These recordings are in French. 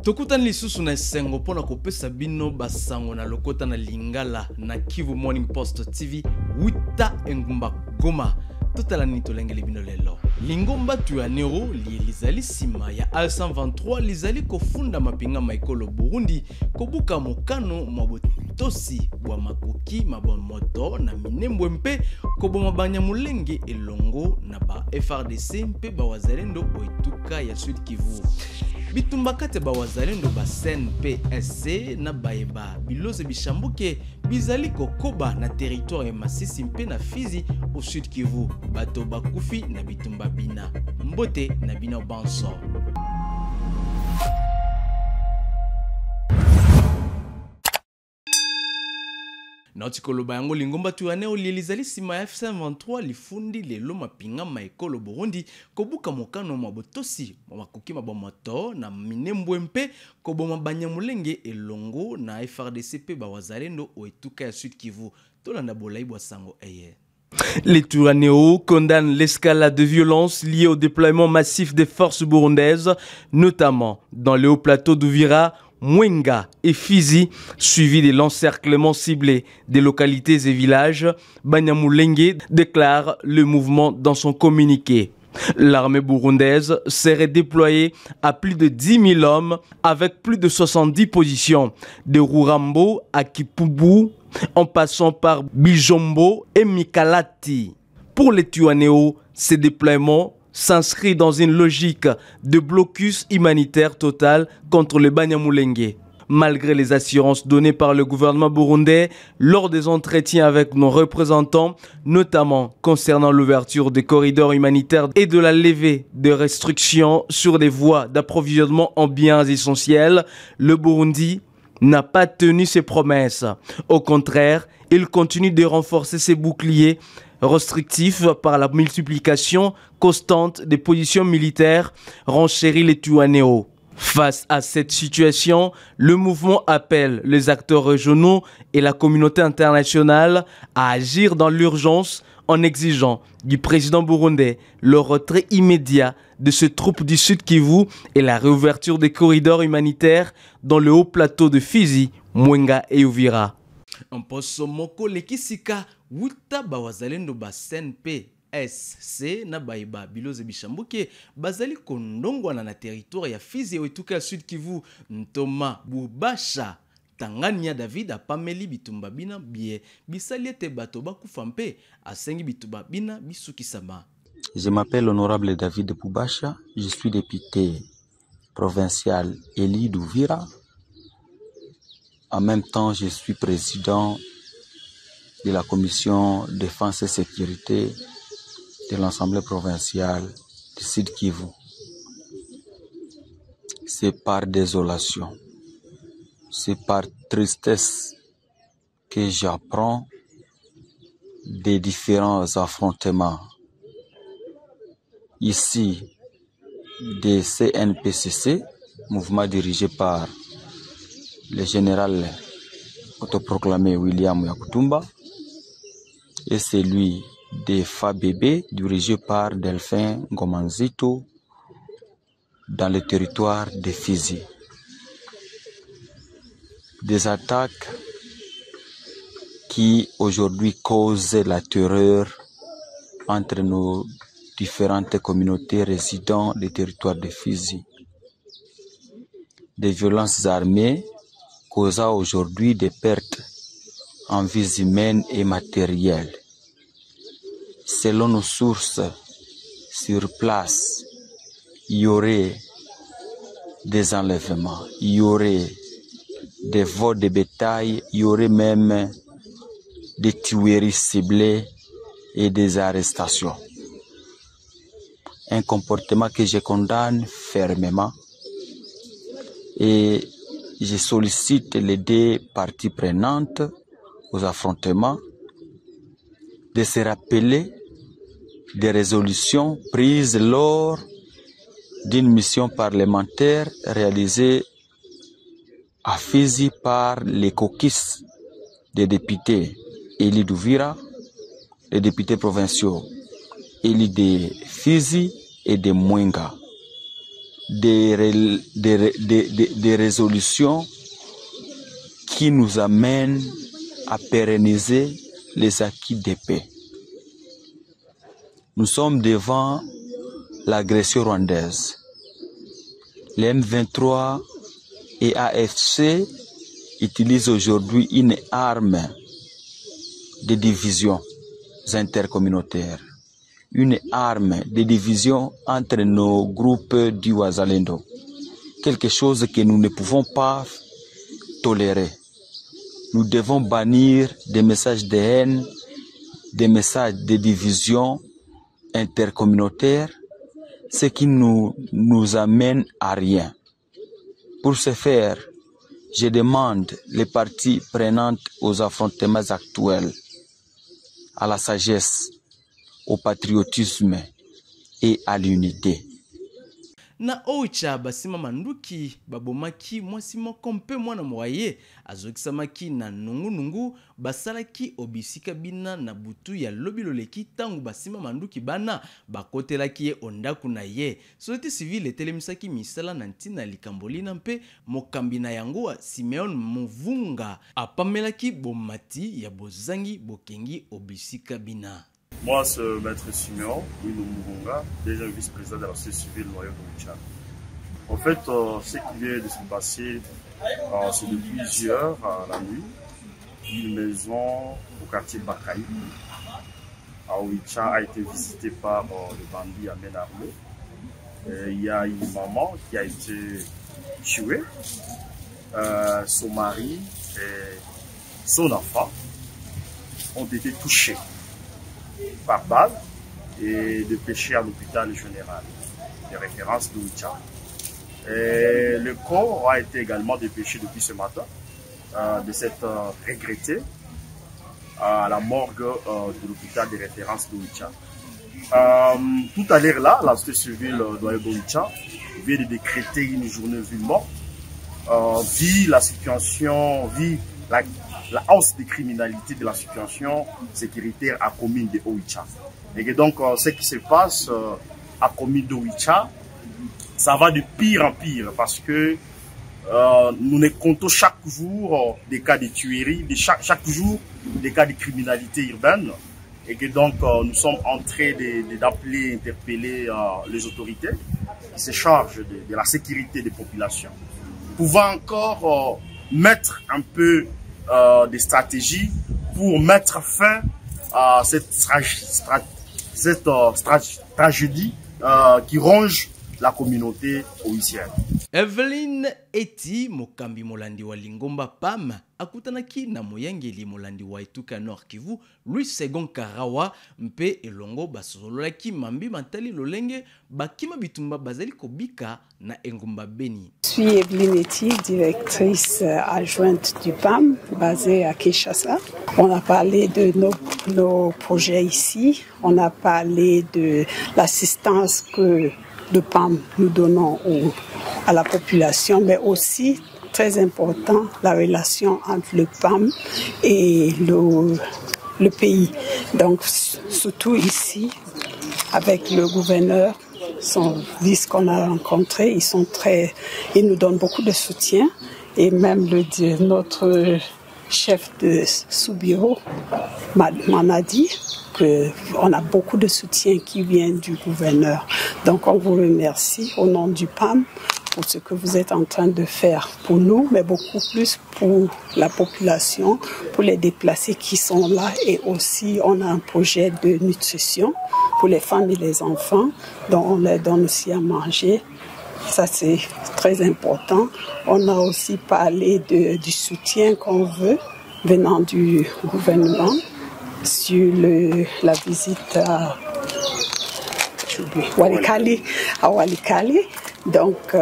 Tokutani lisusu na esengo pona kopesa bino basango na lokota na Lingala na Kivu Morning Post TV Wita Engumba Goma. Totala nini tolengeli bino lelo. Lingomba tuanero lizali sima ya A123 lizali kofunda mapinga maikolo Burundi kobuka mokano mabotosi bwa makoki mabon moto na minembwe mpe koboma Banyamulenge elongo na ba FRDC mpe ba wazalendo oituka ya Sud Kivu. Bitumba kate ba wazalendo ba CNPSC na baeba biloze bishambuke bizali kokoba na territoire ya Masisi mpe na Fizi au Sud Kivu. Bato bakufi na bitumba bina mbote na bina banso. Nautikolo bayango lingomba tuaneo lilizali sima ya F123 lifundi lelo mapinga maekolo Burundi kobuka mokano mabotosi makoki mabomoto na minembwe mpe koboma Banyamulenge elongo na FRDC pe bawazalendo oetuka ya Sud Kivu tolanda bolai bwa sango eye. Les Touraneo condamnent l'escalade de violence liée au déploiement massif des forces burundaises, notamment dans les hauts plateaux d'Uvira, Mwenga et Fizi, suivi de l'encerclement ciblé des localités et villages. Banyamulenge déclare le mouvement dans son communiqué. L'armée burundaise serait déployée à plus de 10 000 hommes avec plus de 70 positions, de Rurambo à Kipubu, en passant par Bijombo et Mikalati. Pour les Tuaneo, ces déploiements s'inscrit dans une logique de blocus humanitaire total contre le Banyamulenge. Malgré les assurances données par le gouvernement burundais lors des entretiens avec nos représentants, notamment concernant l'ouverture des corridors humanitaires et de la levée des restrictions sur les voies d'approvisionnement en biens essentiels, le Burundi n'a pas tenu ses promesses. Au contraire, il continue de renforcer ses boucliers restrictifs par la multiplication constante des positions militaires, renchérit les Tuaneo. Face à cette situation, le mouvement appelle les acteurs régionaux et la communauté internationale à agir dans l'urgence en exigeant du président burundais le retrait immédiat de ses troupes du Sud Kivu et la réouverture des corridors humanitaires dans le haut plateau de Fizi, Mwenga et Uvira. En posomoko lekisika wuta bawazalendo ba CNPSC na baiba biloze bishambuke bazali kondongwa na territoire ya Fizi oituka ya Sud Kivu Ntoma Bubasha Tangania David apameli bitumba bina bie bisaliete bato bakufa mpe asengi bitumba bina bisukisama. Je m'appelle Honorable David Bubasha, je suis député provincial élu d'Uvira. En même temps, je suis président de la commission défense et sécurité de l'Assemblée provinciale du Sud Kivu. C'est par désolation, c'est par tristesse que j'apprends des différents affrontements ici des CNPCC, mouvement dirigé par le général autoproclamé William Yakutumba, et celui des FABB dirigé par Delphin Ngomanzito dans le territoire de Fizi. Des attaques qui aujourd'hui causent la terreur entre nos différentes communautés résidant des territoires de Fizi. Des violences armées causant aujourd'hui des pertes en vies humaines et matérielles. Selon nos sources sur place, il y aurait des enlèvements, il y aurait des vols de bétail, il y aurait même des tueries ciblées et des arrestations. Un comportement que je condamne fermement et je sollicite les deux parties prenantes aux affrontements de se rappeler des résolutions prises lors d'une mission parlementaire réalisée à Fizi par les caucus des députés élus d'Uvira, les députés provinciaux élus de Fizi et de Mwenga. des résolutions qui nous amènent à pérenniser les acquis de paix. Nous sommes devant l'agression rwandaise. Les M23 et AFC utilisent aujourd'hui une arme de division intercommunautaire, une arme de division entre nos groupes du Wazalendo, quelque chose que nous ne pouvons pas tolérer. Nous devons bannir des messages de haine, des messages de division intercommunautaire, ce qui nous amène à rien. Pour ce faire, je demande les parties prenantes aux affrontements actuels, à la sagesse, au patriotisme et à l'unité. Na ocha basima manduki babomaki mwasi moko mpe mwana mwaye azokisamaki na nungu basalaki obisika bina na butu ya lobiloleki tangu basima manduki bana bakotelaki ye ondaku na ye. Société civile etelemisaki misala na ntina likambolina mpe mokambi na yango Simeon Muvunga apamelaki bomati ya bozangi bokengi obisika bina. Moi, c'est Maître Simeon Muvunga, déjà vice-président de la société civile Noyau Wicha. En fait, ce qui vient de se passer, c'est depuis hier à la nuit, une maison au quartier Bakaï, à Wicha, a été visitée par le bandit Amen Armé. Il y a une maman qui a été tuée, son mari et son enfant ont été touchés par balle et dépêchés à l'hôpital général de référence de Wicha. Le corps a été également dépêché depuis ce matin de s'être regretté à la morgue de l'hôpital de référence de Wicha. Tout à l'heure là, la société civile de Wicha vient de décréter une journée ville morte, vu la situation, vu la hausse de criminalité de la situation sécuritaire à commune de Oicha. Et que donc, ce qui se passe à commune de Oicha, ça va de pire en pire parce que nous ne comptons chaque jour des cas de tuerie, chaque jour des cas de criminalité urbaine. Et que donc, nous sommes en train d'appeler, interpeller les autorités qui se chargent de la sécurité des populations. Pouvant encore mettre un peu des stratégies pour mettre fin à cette tragédie qui ronge la communauté haïtienne. Evelyn Eti mokambi molandi wa Lingomba PAM akutanaki na moyangeli molandi wa Etuka Nord Kivu Louis Segon Karawa mpe elongo basololaki mambi matali lolenge bakima bitumba bazali kobika na Engomba Beni. Je suis Evelyn Eti, directrice adjointe du PAM basée à Kinshasa. On a parlé de nos projets ici, on a parlé de l'assistance que le PAM nous donnons à la population, mais aussi, très important, la relation entre le PAM et le pays. Donc, surtout ici, avec le gouverneur, son vice qu'on a rencontré, ils nous donnent beaucoup de soutien. Et même notre chef de sous-bureau m'en a dit qu'on a beaucoup de soutien qui vient du gouverneur. Donc on vous remercie au nom du PAM pour ce que vous êtes en train de faire pour nous, mais beaucoup plus pour la population, pour les déplacés qui sont là. Et aussi, on a un projet de nutrition pour les femmes et les enfants, dont on leur donne aussi à manger. Ça, c'est très important. On a aussi parlé du soutien qu'on veut venant du gouvernement sur la visite à Walikale. Donc,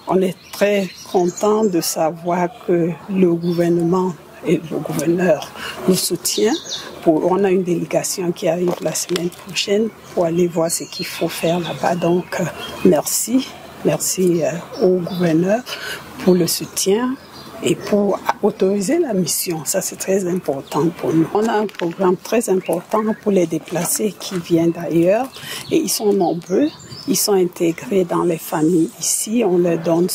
on est très content de savoir que le gouvernement et le gouverneur nous soutiennent. On a une délégation qui arrive la semaine prochaine pour aller voir ce qu'il faut faire là-bas. Donc, merci. Merci au gouverneur pour le soutien et pour autoriser la mission. Ça, c'est très important pour nous. On a un programme très important pour les déplacés qui viennent d'ailleurs et ils sont nombreux. Ils sont intégrés dans les familles ici. On leur donne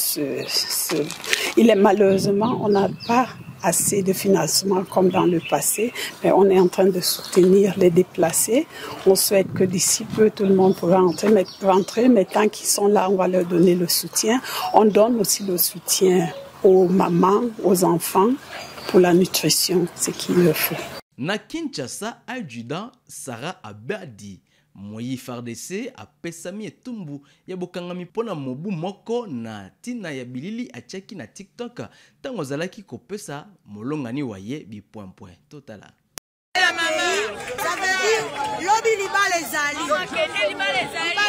malheureusement, on n'a pas assez de financement comme dans le passé, mais on est en train de soutenir les déplacés. On souhaite que d'ici peu, tout le monde pourra rentrer, mais tant qu'ils sont là, on va leur donner le soutien. On donne aussi le soutien aux mamans, aux enfants, pour la nutrition, ce qu'il leur faut. Na Kinshasa, adjudant Sarah Abadi, Moyi FARDC apesami etumbu ya bokangami pona mobu moko na tina ya bilili achaki na TikTok tango zalaki kopesa molongani waye bi point. Totala. La maman, ça veut dire lobby liba les ali. Liba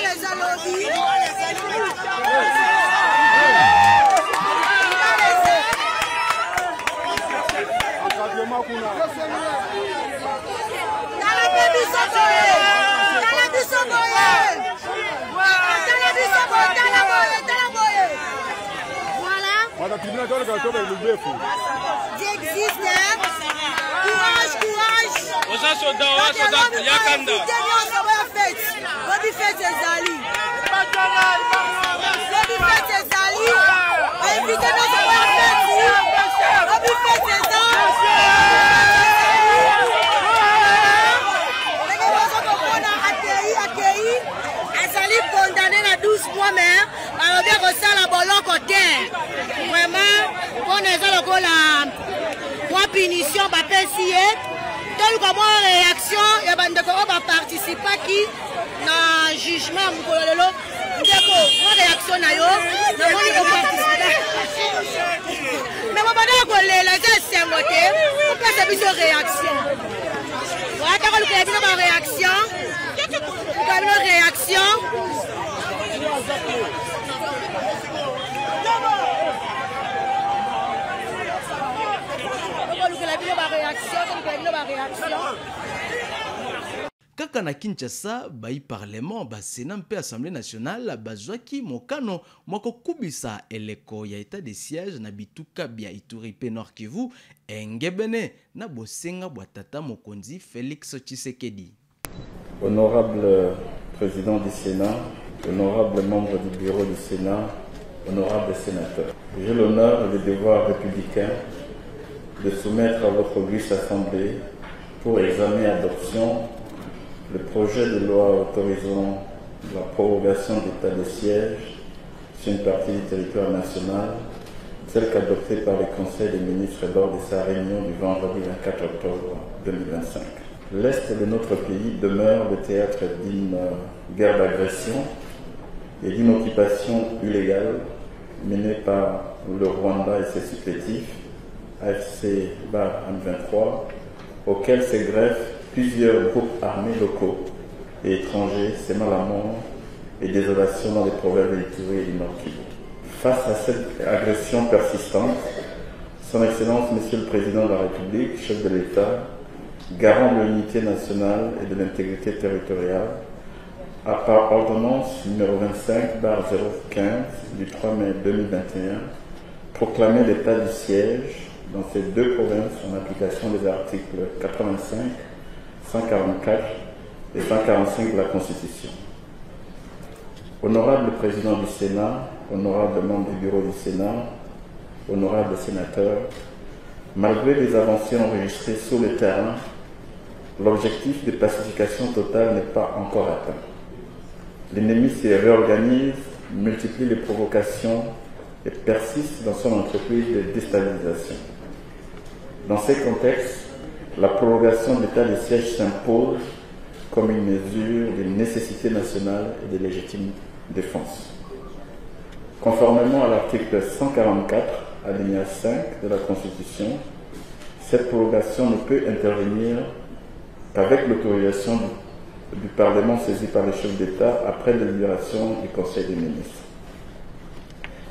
les lobby. Punition ba pesié tel comme réaction ya bande ko ba participer qui na jugement mukolo lelo ndeko mo réaction na yo na moni ko participer mais mo bana ko lela za sengote ko pesa biso réaction wa ta ko le bino ba réaction ko bino réaction Kaka na Kinshasa, bai parlement, ba Sénat mpe Assemblée nationale, bazwaki mokano moko kubisa eleko ya état de siège na bituka bia Ituri pe Nord Kivu, engebene na bosenga bwatata mokonzi Félix Tshisekedi. Honorable président du Sénat, honorable membre du bureau du Sénat, honorable sénateur, j'ai l'honneur et le devoir républicain de soumettre à votre auguste assemblée pour examen et adoption le projet de loi autorisant la prorogation d'état de siège sur une partie du territoire national, celle qu'adoptée par le Conseil des ministres lors de sa réunion du vendredi 24 octobre 2025. L'Est de notre pays demeure le théâtre d'une guerre d'agression et d'une occupation illégale menée par le Rwanda et ses supplétifs, AFC Bar M23, auxquels se greffent plusieurs groupes armés locaux et étrangers sémant la mort et désolation dans les provinces de l'Ituri et du Nord Kivu. Face à cette agression persistante, Son Excellence Monsieur le Président de la République, chef de l'État, garant de l'unité nationale et de l'intégrité territoriale, a par ordonnance numéro 25/015 du 3 mai 2021 proclamé l'état du siège dans ces deux provinces en application des articles 85, 144 et 145 de la Constitution. Honorable Président du Sénat, honorable membre du bureau du Sénat, honorable sénateur, malgré les avancées enregistrées sur le terrain, l'objectif de pacification totale n'est pas encore atteint. L'ennemi se réorganise, multiplie les provocations et persiste dans son entreprise de déstabilisation. Dans ces contextes, la prorogation de l'état de siège s'impose comme une mesure de nécessité nationale et de légitime défense. Conformément à l'article 144, alinéa 5 de la Constitution, cette prorogation ne peut intervenir qu'avec l'autorisation du Parlement saisi par le chef d'État après délibération du Conseil des ministres.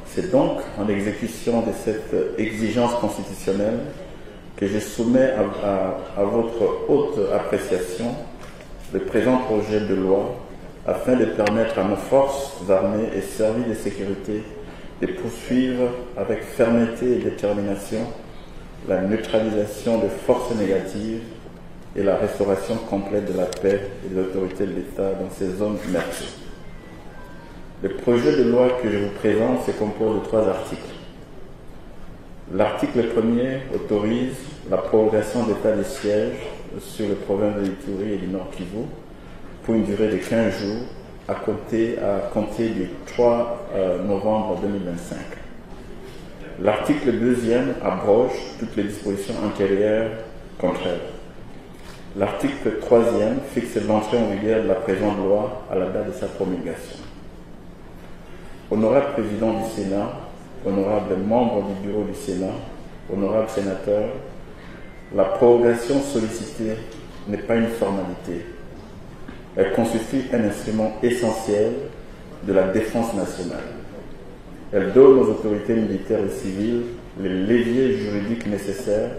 C'est donc en exécution de cette exigence constitutionnelle que je soumets à votre haute appréciation le présent projet de loi afin de permettre à nos forces armées et services de sécurité de poursuivre avec fermeté et détermination la neutralisation des forces négatives et la restauration complète de la paix et de l'autorité de l'État dans ces zones meurtries. Le projet de loi que je vous présente se compose de 3 articles. L'article 1er autorise la prorogation d'état de siège sur les provinces de l'Ituri et du Nord Kivu pour une durée de 15 jours à compter du 3 novembre 2025. L'article 2e abroge toutes les dispositions antérieures contraires. L'article 3e fixe l'entrée en vigueur de la présente loi à la date de sa promulgation. Honorable président du Sénat, honorables membres du bureau du Sénat, honorables sénateurs, la prorogation sollicitée n'est pas une formalité. Elle constitue un instrument essentiel de la défense nationale. Elle donne aux autorités militaires et civiles les leviers juridiques nécessaires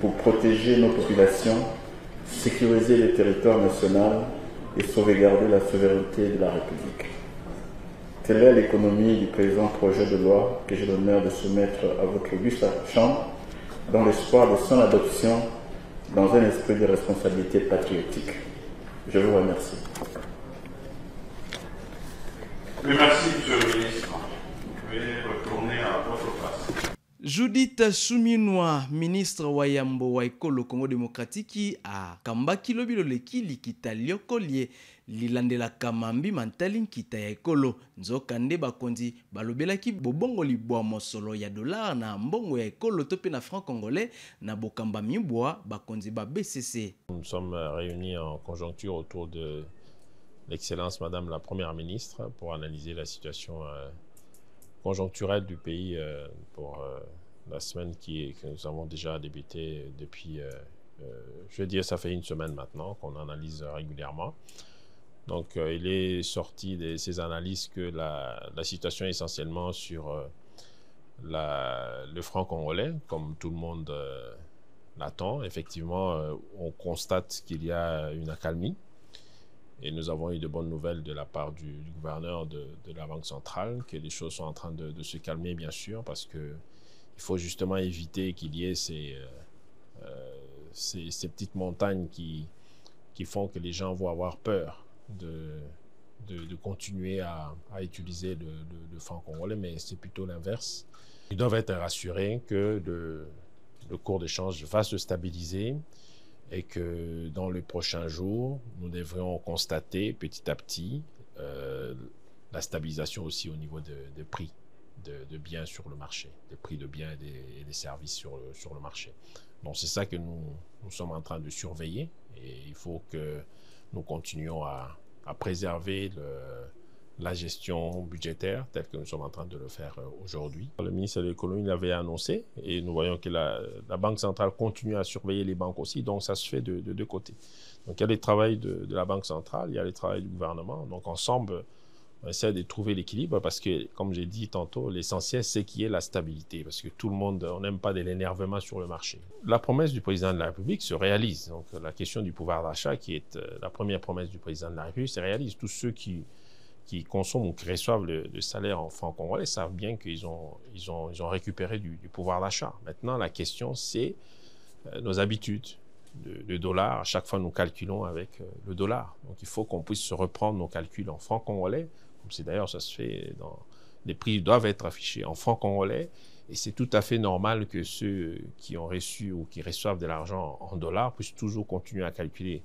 pour protéger nos populations, sécuriser le territoire national et sauvegarder la souveraineté de la République. Telle est l'économie du présent projet de loi que j'ai l'honneur de soumettre à votre auguste Chambre dans l'espoir de son adoption dans un esprit de responsabilité patriotique. Je vous remercie. Merci, Monsieur le Ministre. Vous pouvez retourner à votre place. Judith Suminwa, ministre wa Yambo wa Ekolo Congo démocratique a kambaki lobilo leki likita liokolie lilandela kamambi mantali nkita ya ekolo nzokande bakonzi balobelaki bobongo libwa mosolo ya dollar na mbongo ya ekolo tope na franc congolais na bokamba mibwa bakonzi ba BCC. Nous sommes réunis en conjoncture autour de l'excellence Madame la Première ministre pour analyser la situation conjoncturelle du pays pour la semaine que nous avons déjà débuté depuis, je veux dire, ça fait une semaine maintenant qu'on analyse régulièrement. Donc, il est sorti de ces analyses que la situation est essentiellement sur le franc congolais, comme tout le monde l'attend. Effectivement, on constate qu'il y a une accalmie. Et nous avons eu de bonnes nouvelles de la part du gouverneur de la Banque centrale, que les choses sont en train de se calmer, bien sûr, parce qu'il faut justement éviter qu'il y ait ces petites montagnes qui font que les gens vont avoir peur de continuer à utiliser le franc congolais, mais c'est plutôt l'inverse. Ils doivent être rassurés que le cours d'échange va se stabiliser et que dans les prochains jours, nous devrions constater petit à petit la stabilisation aussi au niveau des prix de biens sur le marché, des prix de biens et des services sur le marché. Donc c'est ça que nous sommes en train de surveiller et il faut que nous continuons à préserver la gestion budgétaire telle que nous sommes en train de le faire aujourd'hui. Le ministre de l'économie l'avait annoncé et nous voyons que la Banque centrale continue à surveiller les banques aussi, donc ça se fait de deux côtés. Donc il y a le travail de la Banque centrale, il y a le travail du gouvernement, donc ensemble on essaie de trouver l'équilibre parce que, comme j'ai dit tantôt, l'essentiel c'est qu'il y ait la stabilité parce que tout le monde, on n'aime pas de l'énervement sur le marché. La promesse du président de la République se réalise, donc la question du pouvoir d'achat qui est la première promesse du président de la République se réalise. Tous ceux qui consomment ou qui reçoivent le salaire en francs congolais savent bien qu'ils ont récupéré du pouvoir d'achat. Maintenant, la question, c'est nos habitudes de dollars. À chaque fois, nous calculons avec le dollar. Donc, il faut qu'on puisse se reprendre nos calculs en francs congolais. Comme c'est d'ailleurs, ça se fait les prix doivent être affichés en francs congolais. Et c'est tout à fait normal que ceux qui ont reçu ou qui reçoivent de l'argent en dollars puissent toujours continuer à calculer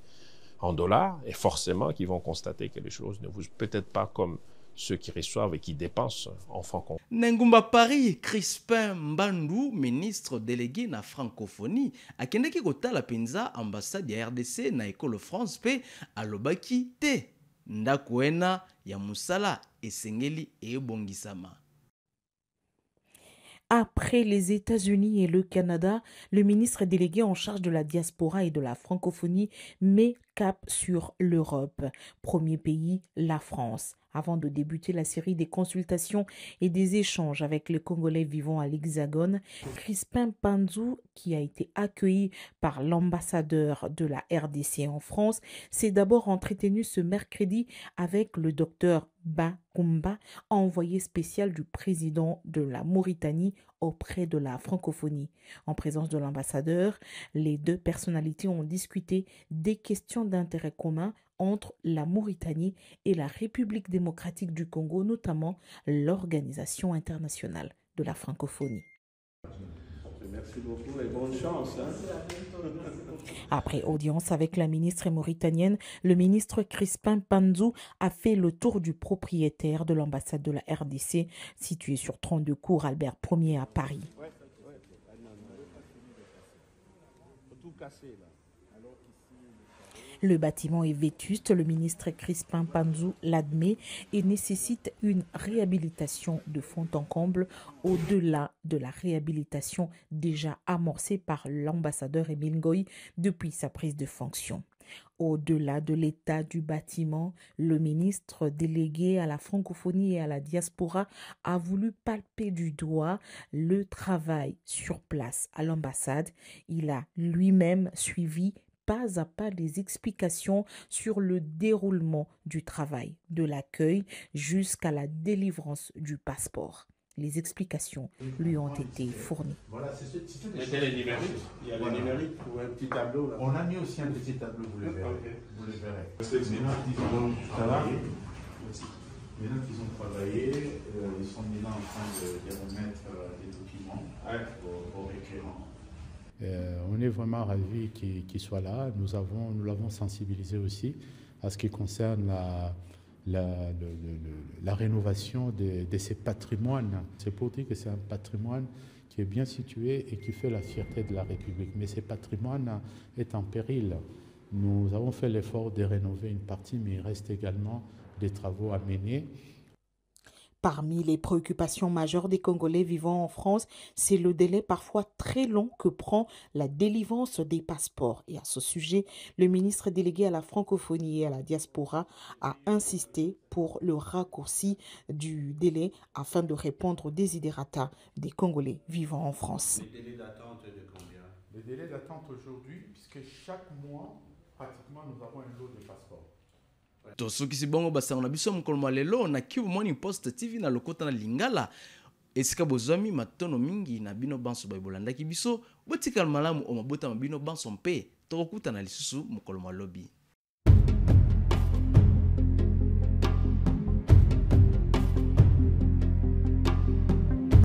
en dollars, et forcément qu'ils vont constater que les choses ne vous peut-être pas comme ceux qui reçoivent et qui dépensent en francs congolais. Nengumba Paris, Crispin Mbandou, ministre délégué na francophonie, akendeki kotala penza ambassade ya RDC na Ekolo France pe alobaki te ndakuena ya musala esengeli ebongisama. Après les États-Unis et le Canada, le ministre délégué en charge de la diaspora et de la francophonie met cap sur l'Europe. Premier pays, la France. Avant de débuter la série des consultations et des échanges avec les Congolais vivant à l'Hexagone, Crispin Mbandou, qui a été accueilli par l'ambassadeur de la RDC en France, s'est d'abord entretenu ce mercredi avec le docteur Bakumba, envoyé spécial du président de la Mauritanie auprès de la francophonie. En présence de l'ambassadeur, les deux personnalités ont discuté des questions d'intérêt commun entre la Mauritanie et la République démocratique du Congo, notamment l'Organisation internationale de la francophonie. Merci beaucoup et bonne chance. Après audience avec la ministre mauritanienne, le ministre Crispin Panzou a fait le tour du propriétaire de l'ambassade de la RDC située sur 32 cours Albert Ier à Paris. Le bâtiment est vétuste, le ministre Crispin Panzou l'admet et nécessite une réhabilitation de fond en comble au-delà de la réhabilitation déjà amorcée par l'ambassadeur Émile Ngoï depuis sa prise de fonction. Au-delà de l'état du bâtiment, le ministre délégué à la francophonie et à la diaspora a voulu palper du doigt le travail sur place à l'ambassade. Il a lui-même suivi pas à pas les explications sur le déroulement du travail, de l'accueil jusqu'à la délivrance du passeport. Les explications lui ont été fournies. Voilà, c'est les numériques. Il y a les numériques ou un petit tableau là. On a mis aussi un petit tableau, vous le verrez. Okay. Vous le verrez. Maintenant qu'ils ont travaillé, ils sont maintenant en train de remettre des documents aux requérants. On est vraiment ravis qu'il soit là. Nous l'avons sensibilisé aussi à ce qui concerne la rénovation de ces patrimoines. C'est pour dire que c'est un patrimoine qui est bien situé et qui fait la fierté de la République. Mais ce patrimoine est en péril. Nous avons fait l'effort de rénover une partie, mais il reste également des travaux à mener. Parmi les préoccupations majeures des Congolais vivant en France, c'est le délai parfois très long que prend la délivrance des passeports. Et à ce sujet, le ministre délégué à la francophonie et à la diaspora a insisté pour le raccourci du délai afin de répondre aux desiderata des Congolais vivant en France. Le délai d'attente est de combien? Le délai d'attente aujourd'hui, puisque chaque mois, pratiquement, nous avons un lot de passeports. tosukisi bongo basango na biso mokolo lelo na Kivu Morning Post TV na lokota na Lingala esika bozwami matono mingi na bino banso bayibolandaki biso botikala malamu o mabota mabino banso mpe tokokutana lisusu mokolo lobi.